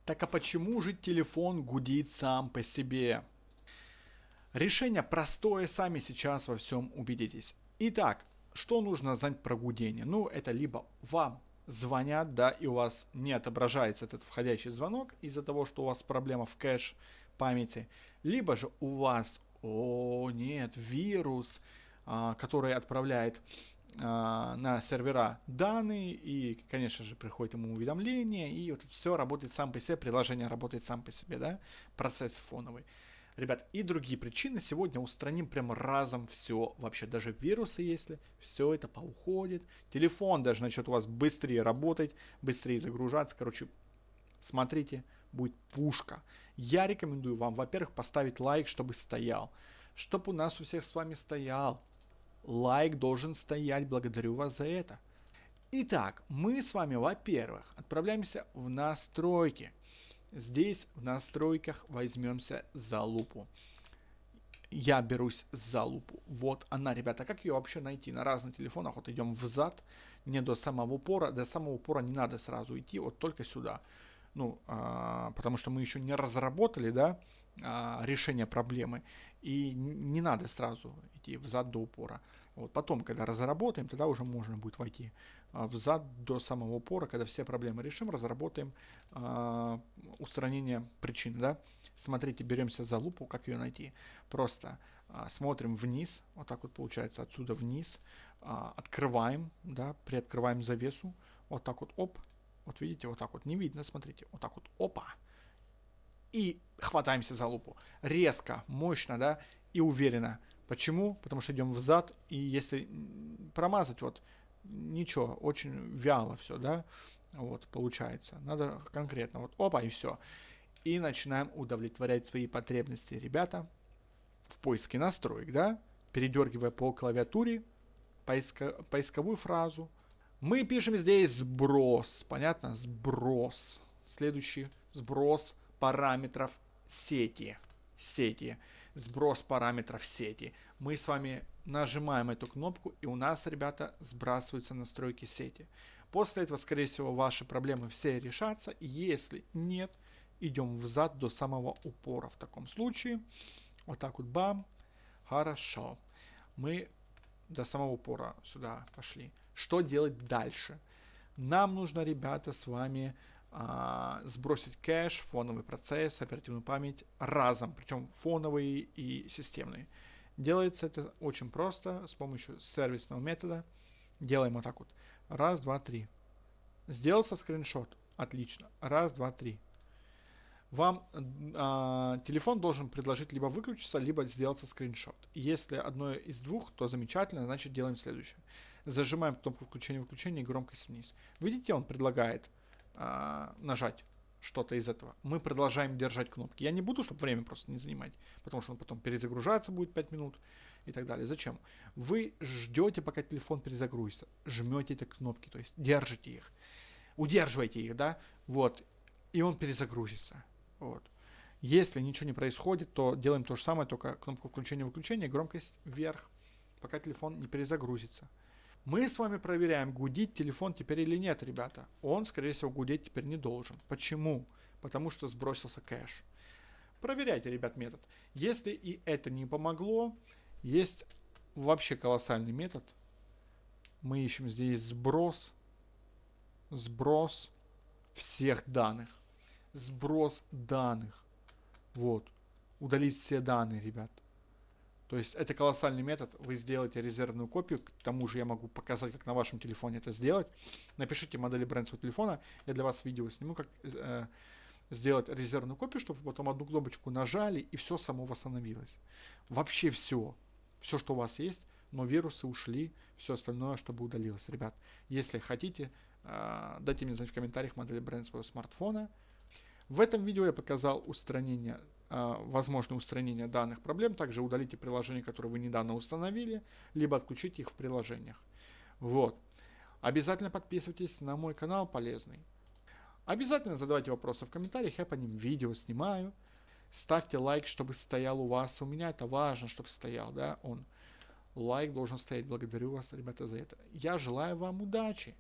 Так а почему же телефон гудит сам по себе? Решение простое, сами сейчас во всем убедитесь. Итак, что нужно знать про гудение? Ну, это либо вам звонят, да, и у вас не отображается этот входящий звонок из-за того, что у вас проблема в кэш памяти, либо же у вас, о нет, вирус, который отправляет на сервера данные, и, конечно же, приходит ему уведомление, и вот все работает сам по себе, приложение работает сам по себе, да, процесс фоновый. Ребят, и другие причины сегодня устраним прям разом все, вообще даже вирусы, если все это поуходит, телефон даже начнет у вас быстрее работать, быстрее загружаться, короче, смотрите, будет пушка. Я рекомендую вам, во-первых, поставить лайк, чтобы стоял, чтобы у нас у всех с вами стоял. Лайк должен стоять, благодарю вас за это. Итак, мы с вами, во-первых, отправляемся в настройки. Здесь в настройках возьмемся за лупу. Я берусь за лупу. Вот она, ребята. Как ее вообще найти? На разных телефонах вот идем взад, не до самого упора. До самого упора не надо сразу идти, вот только сюда. Ну, потому что мы еще не разработали, да, решение проблемы. И не надо сразу идти взад до упора. Вот потом, когда разработаем, тогда уже можно будет войти взад до самого упора, когда все проблемы решим, разработаем устранение причин, да. Смотрите, беремся за лупу, как ее найти. Просто смотрим вниз, вот так вот получается, отсюда вниз, открываем, да, приоткрываем завесу, вот так вот, оп, вот видите, вот так вот, не видно, смотрите, вот так вот, опа, и хватаемся за лупу. Резко, мощно, да, и уверенно. Почему? Потому что идем взад, и если промазать, вот, ничего, очень вяло все, да, вот, получается. Надо конкретно, вот, опа, и все. И начинаем удовлетворять свои потребности, ребята, в поиске настроек, да, передергивая по клавиатуре поисковую фразу. Мы пишем здесь сброс, понятно, сброс. Следующий сброс параметров сети. Сброс параметров сети. Мы с вами нажимаем эту кнопку, и у нас, ребята, сбрасываются настройки сети. После этого, скорее всего, ваши проблемы все решатся. Если нет, идем взад до самого упора. В таком случае, вот так вот, бам, хорошо. Мы до самого упора сюда пошли. Что делать дальше? Нам нужно, ребята, с вами сбросить кэш, фоновый процесс, оперативную память разом, причем фоновые и системные. Делается это очень просто, с помощью сервисного метода. Делаем вот так вот. Раз, два, три. Сделался скриншот. Отлично. Раз, два, три. Вам телефон должен предложить либо выключиться, либо сделаться скриншот. Если одно из двух, то замечательно, значит делаем следующее. Зажимаем кнопку включения-выключения и громкость вниз. Видите, он предлагает нажать что-то из этого. Мы продолжаем держать кнопки. Я не буду, чтобы время просто не занимать, потому что он потом перезагружаться будет 5 минут и так далее. Зачем? Вы ждете, пока телефон перезагрузится. Жмете эти кнопки, то есть держите их. Удерживайте их, да? Вот. И он перезагрузится. Вот. Если ничего не происходит, то делаем то же самое, только кнопку включения-выключения, громкость вверх, пока телефон не перезагрузится. Мы с вами проверяем, гудит телефон теперь или нет, ребята. Он, скорее всего, гудеть теперь не должен. Почему? Потому что сбросился кэш. Проверяйте, ребят, метод. Если и это не помогло, есть вообще колоссальный метод. Мы ищем здесь сброс всех данных. Сброс данных. Вот. Удалить все данные, ребят. То есть это колоссальный метод. Вы сделаете резервную копию. К тому же я могу показать, как на вашем телефоне это сделать. Напишите модель и бренд своего телефона. Я для вас видео сниму, как сделать резервную копию, чтобы вы потом одну кнопочку нажали, и все само восстановилось. Вообще все. Все, что у вас есть, но вирусы ушли, все остальное, чтобы удалилось. Ребят, если хотите, дайте мне знать в комментариях модель и бренд своего смартфона. В этом видео я показал устранение, возможное устранение данных проблем. Также удалите приложения, которые вы недавно установили, либо отключите их в приложениях. Вот. Обязательно подписывайтесь на мой канал полезный. Обязательно задавайте вопросы в комментариях, я по ним видео снимаю. Ставьте лайк, чтобы стоял у вас. У меня это важно, чтобы стоял, да, он. Лайк должен стоять. Благодарю вас, ребята, за это. Я желаю вам удачи.